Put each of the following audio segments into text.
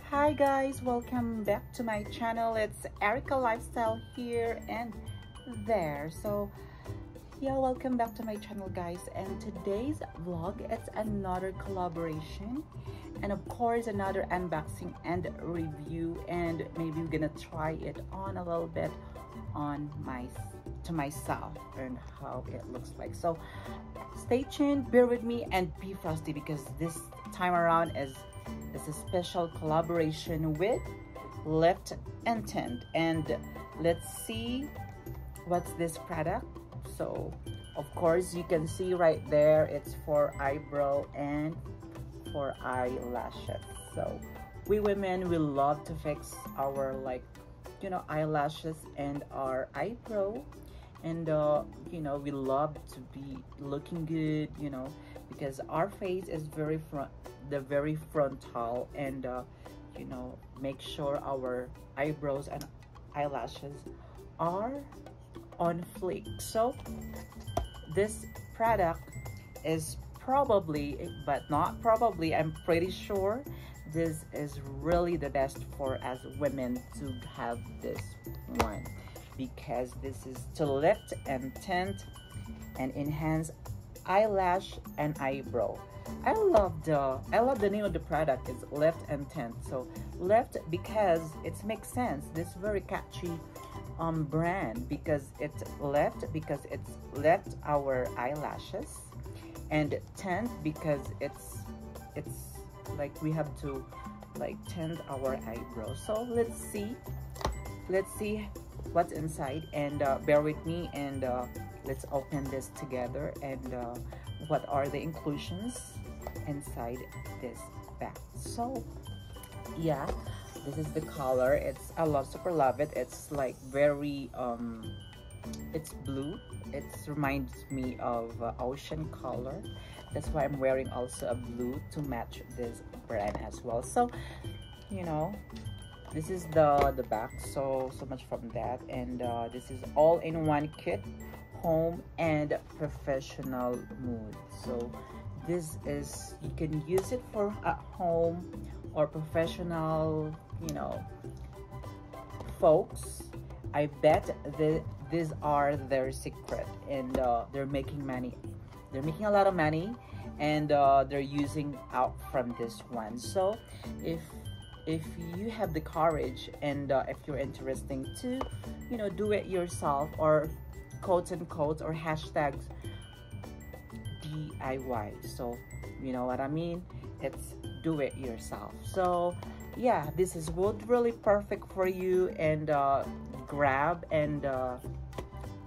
Hi guys, welcome back to my channel. It's Erica Lifestyle here and there. So yeah, welcome back to my channel guys, and today's vlog, it's another collaboration and of course another unboxing and review, and maybe we're gonna try it on a little bit on myself and how it looks like. So stay tuned, bear with me, and be frosty because this time around is a special collaboration with Lift and Tint. And let's see what's this product. So of course you can see right there, it's for eyebrow and for eyelashes. So we women, we love to fix our eyelashes and our eyebrow, and we love to be looking good, because our face is very frontal, and make sure our eyebrows and eyelashes are on fleek. So this product is probably, but not probably, I'm pretty sure this is really the best for us women to have this one, because this is to lift and tint and enhance eyelash and eyebrow. I love the name of the product. It's Lift and Tint. So Lift because it makes sense. This very catchy brand, because it's lift our eyelashes, and tint because it's like we have to tint our eyebrows. So let's see what's inside, and bear with me, and let's open this together, and what are the inclusions inside this bag. So yeah, this is the color. I super love it. It's like very it's blue. It reminds me of ocean color. That's why I'm wearing also a blue to match this brand as well. So this is the back. So much from that, and this is all-in-one kit, home and professional mood. So this is, you can use it for at home or professional folks. I bet these are their secret, and they're making money. They're making a lot of money, and they're using out from this one. So if you have the courage, and if you're interested to do it yourself, or quote unquote, or hashtags DIY, so you know what I mean, it's do it yourself. So yeah, this is really perfect for you, and grab and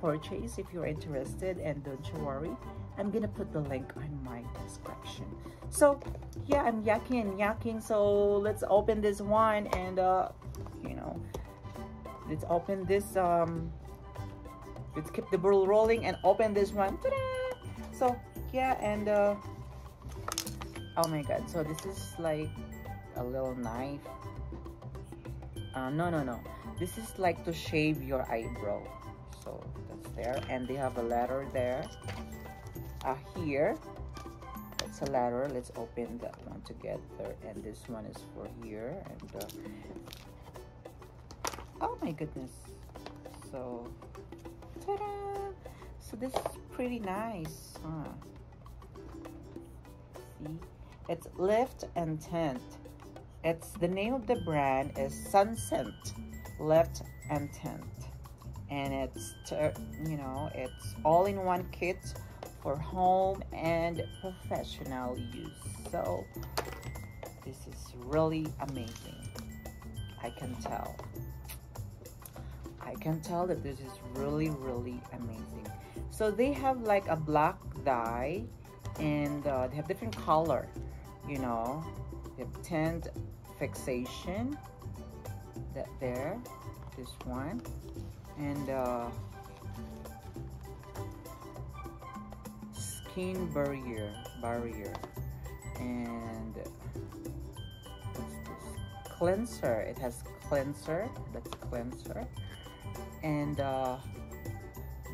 purchase if you're interested, and don't you worry, I'm gonna put the link on my description. So yeah, I'm yakking, so let's open this one, and let's open this, let's keep the ball rolling and open this one. So yeah, and oh my god, so this is like a little knife. No, this is like to shave your eyebrow. So that's there, and they have a letter there. Here, that's a letter. Let's open that one together, and this one is for here, and oh my goodness, so ta-da! So this is pretty nice, huh? See, it's Lift and Tint. It's the name of the brand is Sunset Lift and Tint, and it's it's all-in-one kit for home and professional use. So this is really amazing. I can tell that this is really amazing. So they have like a black dye, and they have different color, they have tint, fixation, that there, this one, and skin barrier, and what's this, cleanser. It has cleanser, that's cleanser, and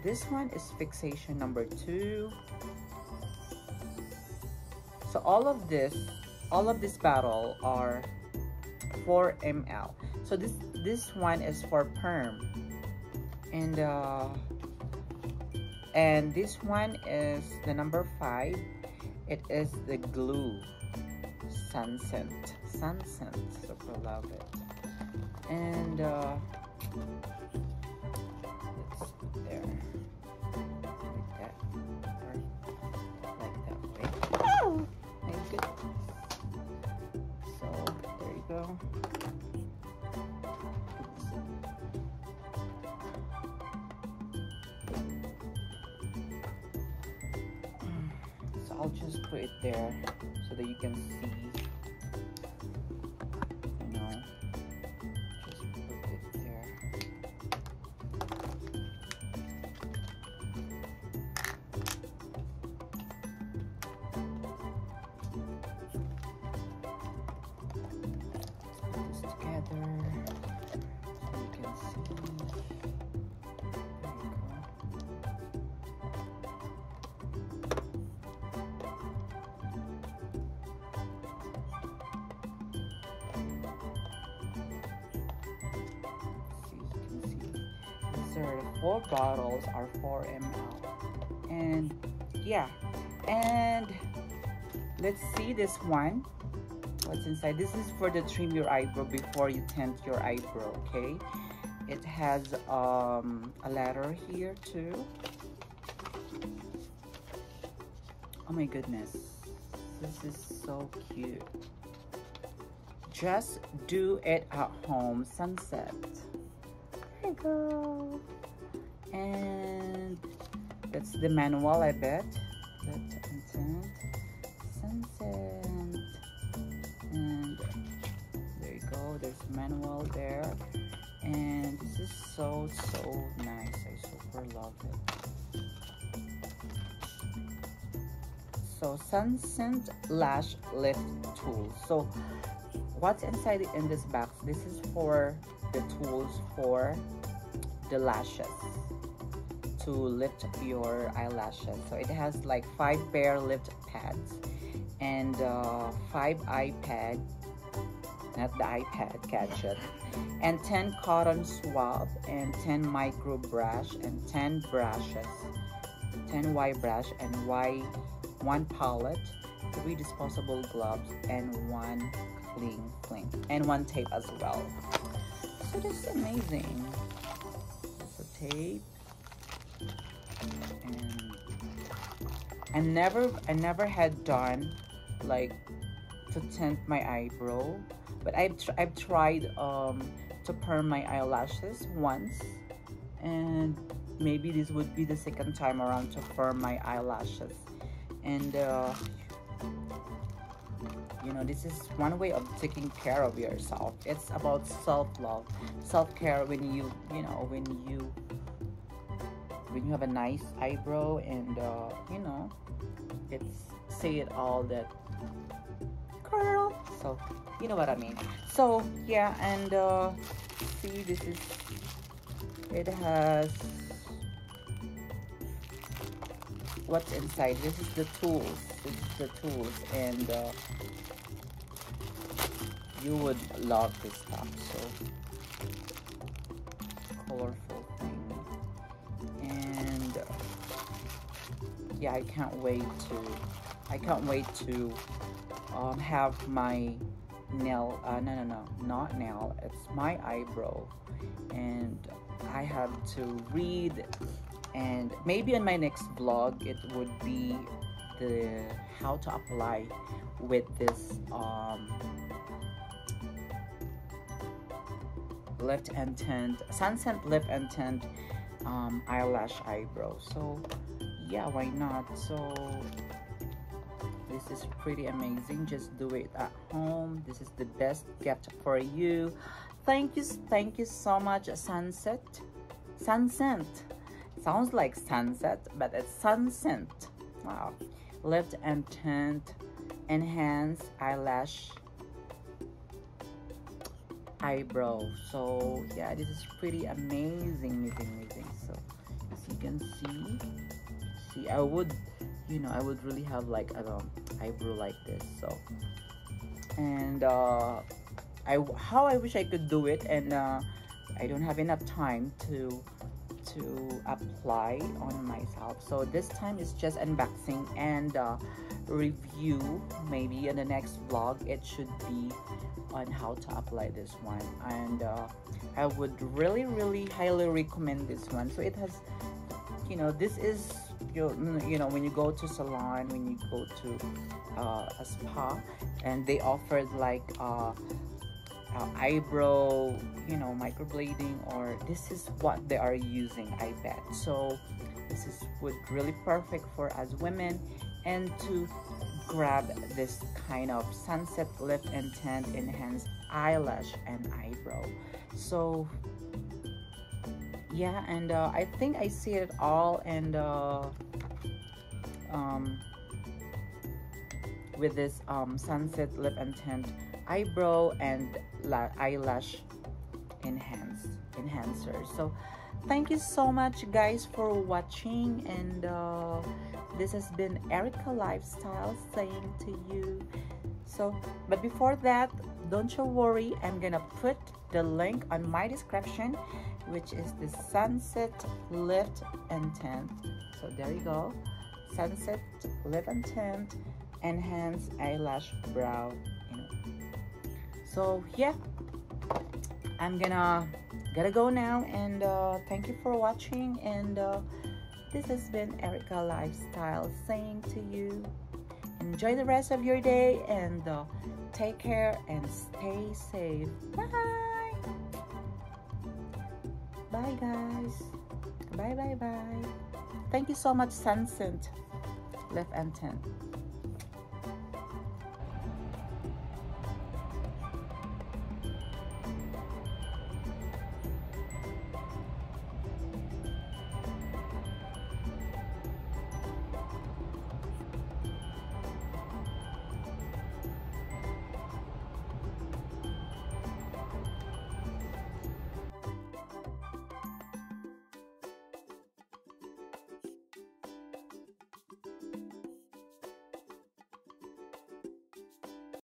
this one is fixation number 2. So all of this bottle are 4 ml. So this one is for perm, and this one is the number 5. It is the glue sunset. Super love it. And let's put there like that way. Oh my goodness. So there you go. So I'll just put it there so that you can see. The 4 bottles are 4 ml, and yeah, and let's see this one, what's inside. This is for the trim your eyebrow before you tint your eyebrow. Okay, it has a letter here too. Oh my goodness, this is so cute. Just do it at home, sunset. There you go. And that's the manual, I bet. Lift and tint, sunset. And there you go. There's a manual there. And this is so nice. I super love it. So Sunset Lash Lift Tools. So what's inside in this box? This is for the tools for the lashes, to lift your eyelashes. So it has like 5 pair lift pads and 5 iPad, not the iPad gadget, and 10 cotton swab and 10 micro brush and 10 brushes, 10 Y brush and 1 palette, 3 disposable gloves and 1 cling and 1 tape as well. So this is amazing. So tape, and I never had done like to tint my eyebrow, but I've tried to perm my eyelashes once, and maybe this would be the second time around to perm my eyelashes. And you know, this is one way of taking care of yourself. It's about self-love, self-care. When you know, when you have a nice eyebrow, and you know, it's say it all that girl. So you know what I mean. So yeah, and see, this is, it has what's inside. This is the tools. And you would love this stuff. So colorful thing, and yeah, I can't wait to have my nail, not nail, it's my eyebrow, and I have to read, and maybe in my next vlog it would be the how to apply with this lift and tint, sunset lift and tint eyelash eyebrow. So yeah, why not? So this is pretty amazing. Just do it at home. This is the best gift for you. Thank you so much, sunset. Sounds like sunset, but it's sunset. Wow. Lift and tint, enhance eyelash eyebrow. So yeah, this is pretty amazing. So as you can see, I would, you know, I would really have like an eyebrow like this. So, and how I wish I could do it, and I don't have enough time to apply on myself. So this time is just unboxing and review. Maybe in the next vlog it should be on how to apply this one, and I would really highly recommend this one. So it has, you know, this is your, you know, when you go to salon, when you go to a spa, and they offered like eyebrow, you know, microblading, or this is what they are using, I bet. So this is would really perfect for us women, and to grab this kind of sunset lift and tint enhanced eyelash and eyebrow. So yeah, and I think I see it all, and with this sunset lip and tint eyebrow and eyelash enhancer. So thank you so much guys for watching, and this has been Erica Lifestyle saying to you. So but before that, don't you worry, I'm gonna put the link on my description, which is the sunset lift and tint. So there you go, sunset lift and tint enhanced eyelash brow, you know. So yeah, I'm gotta go now, and thank you for watching, and this has been Erica Lifestyle saying to you, enjoy the rest of your day, and take care and stay safe. Bye bye guys, bye. Thank you so much, sunset lift and tint.